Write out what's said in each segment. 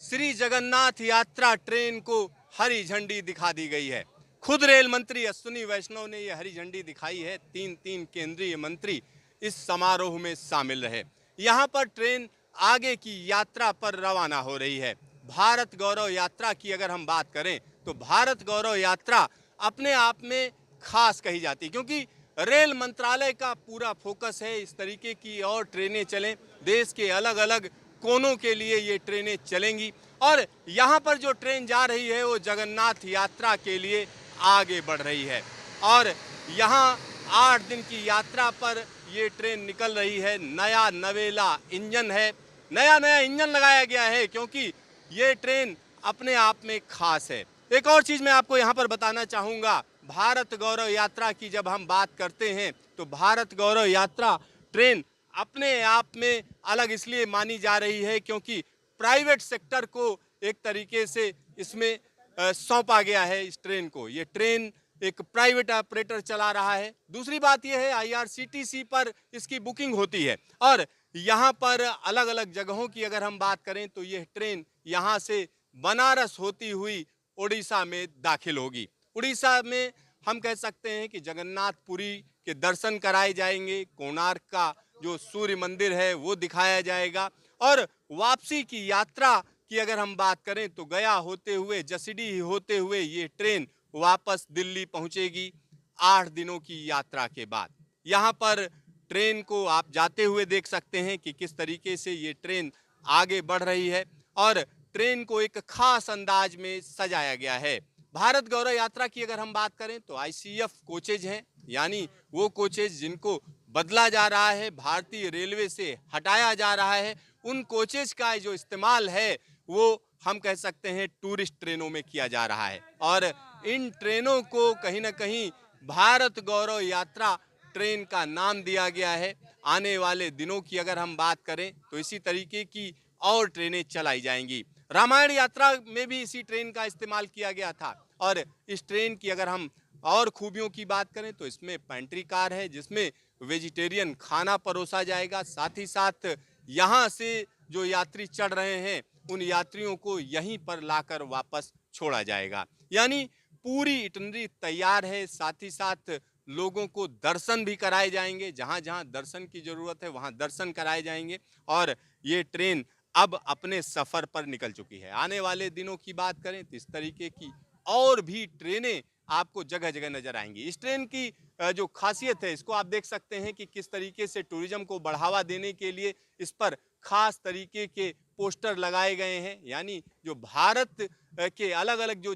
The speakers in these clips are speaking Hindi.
श्री जगन्नाथ यात्रा ट्रेन को हरी झंडी दिखा दी गई है। खुद रेल मंत्री अश्विनी वैष्णव ने यह हरी झंडी दिखाई है। तीन केंद्रीय मंत्री इस समारोह में शामिल रहे। यहाँ पर ट्रेन आगे की यात्रा पर रवाना हो रही है। भारत गौरव यात्रा की अगर हम बात करें तो भारत गौरव यात्रा अपने आप में खास कही जाती है, क्योंकि रेल मंत्रालय का पूरा फोकस है इस तरीके की और ट्रेनें चलें। देश के अलग अलग कोनों के लिए ये ट्रेनें चलेंगी और यहाँ पर जो ट्रेन जा रही है वो जगन्नाथ यात्रा के लिए आगे बढ़ रही है। और यहाँ 8 दिन की यात्रा पर ये ट्रेन निकल रही है। नया नवेला इंजन है, नया इंजन लगाया गया है, क्योंकि ये ट्रेन अपने आप में खास है। एक और चीज़ मैं आपको यहाँ पर बताना चाहूँगा, भारत गौरव यात्रा की जब हम बात करते हैं तो भारत गौरव यात्रा ट्रेन अपने आप में अलग इसलिए मानी जा रही है क्योंकि प्राइवेट सेक्टर को एक तरीके से इसमें सौंपा गया है। इस ट्रेन को, ये ट्रेन एक प्राइवेट ऑपरेटर चला रहा है। दूसरी बात यह है आईआरसीटीसी पर इसकी बुकिंग होती है और यहाँ पर अलग अलग जगहों की अगर हम बात करें तो यह ट्रेन यहाँ से बनारस होती हुई उड़ीसा में दाखिल होगी। उड़ीसा में हम कह सकते हैं कि जगन्नाथपुरी के दर्शन कराए जाएंगे, कोणार्क का जो सूर्य मंदिर है वो दिखाया जाएगा और वापसी की यात्रा की अगर हम बात करें तो गया होते हुए, जसीडीह होते हुए ये ट्रेन वापस दिल्ली पहुंचेगी 8 दिनों की यात्रा के बाद। यहाँ पर ट्रेन को आप जाते हुए देख सकते हैं कि किस तरीके से ये ट्रेन आगे बढ़ रही है और ट्रेन को एक खास अंदाज में सजाया गया है। भारत गौरव यात्रा की अगर हम बात करें तो आईसीएफ कोचेज हैं, यानी वो कोचेज जिनको बदला जा रहा है, भारतीय रेलवे से हटाया जा रहा है, उन कोचेज का जो इस्तेमाल है वो हम कह सकते हैं टूरिस्ट ट्रेनों में किया जा रहा है और इन ट्रेनों को कहीं ना कहीं भारत गौरव यात्रा ट्रेन का नाम दिया गया है। आने वाले दिनों की अगर हम बात करें तो इसी तरीके की और ट्रेनें चलाई जाएंगी। रामायण यात्रा में भी इसी ट्रेन का इस्तेमाल किया गया था और इस ट्रेन की अगर हम और खूबियों की बात करें तो इसमें पेंट्री कार है जिसमें वेजिटेरियन खाना परोसा जाएगा। साथ ही साथ यहाँ से जो यात्री चढ़ रहे हैं उन यात्रियों को यहीं पर लाकर वापस छोड़ा जाएगा। यानी पूरी इटनरी तैयार है। साथ ही साथ लोगों को दर्शन भी कराए जाएंगे, जहाँ जहाँ दर्शन की जरूरत है वहाँ दर्शन कराए जाएंगे और ये ट्रेन अब अपने सफर पर निकल चुकी है। आने वाले दिनों की बात करें तो इस तरीके की और भी ट्रेनें आपको जगह जगह नजर आएंगी। इस ट्रेन की जो खासियत है इसको आप देख सकते हैं कि किस तरीके से टूरिज्म को बढ़ावा देने के लिए इस पर खास तरीके के पोस्टर लगाए गए हैं। यानी जो भारत के अलग अलग जो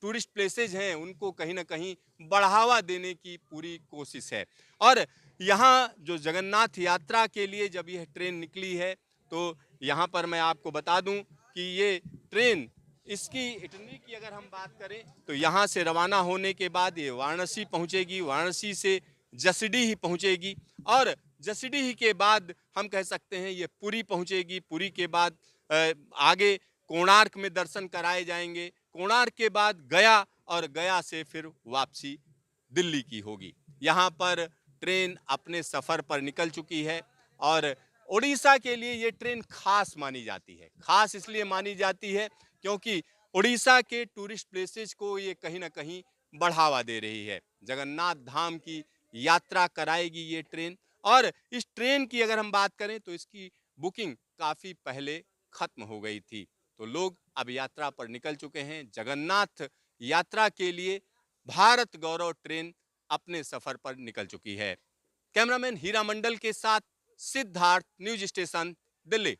टूरिस्ट प्लेसेज हैं उनको कहीं ना कहीं बढ़ावा देने की पूरी कोशिश है। और यहाँ जो जगन्नाथ यात्रा के लिए जब यह ट्रेन निकली है तो यहाँ पर मैं आपको बता दूं कि ये ट्रेन इसकी इटनी की अगर हम बात करें तो यहाँ से रवाना होने के बाद ये वाराणसी पहुँचेगी, वाराणसी से जसीडीह पहुँचेगी और जसीडीह के बाद हम कह सकते हैं ये पुरी पहुँचेगी। पुरी के बाद आगे कोणार्क में दर्शन कराए जाएंगे, कोणार्क के बाद गया और गया से फिर वापसी दिल्ली की होगी। यहाँ पर ट्रेन अपने सफ़र पर निकल चुकी है और उड़ीसा के लिए ये ट्रेन खास मानी जाती है। खास इसलिए मानी जाती है क्योंकि उड़ीसा के टूरिस्ट प्लेसेस को ये कहीं ना कहीं बढ़ावा दे रही है। जगन्नाथ धाम की यात्रा कराएगी ये ट्रेन और इस ट्रेन की अगर हम बात करें तो इसकी बुकिंग काफ़ी पहले खत्म हो गई थी, तो लोग अब यात्रा पर निकल चुके हैं। जगन्नाथ यात्रा के लिए भारत गौरव ट्रेन अपने सफ़र पर निकल चुकी है। कैमरामैन हीरा मंडल के साथ सिद्धार्थ, न्यूज स्टेशन, दिल्ली।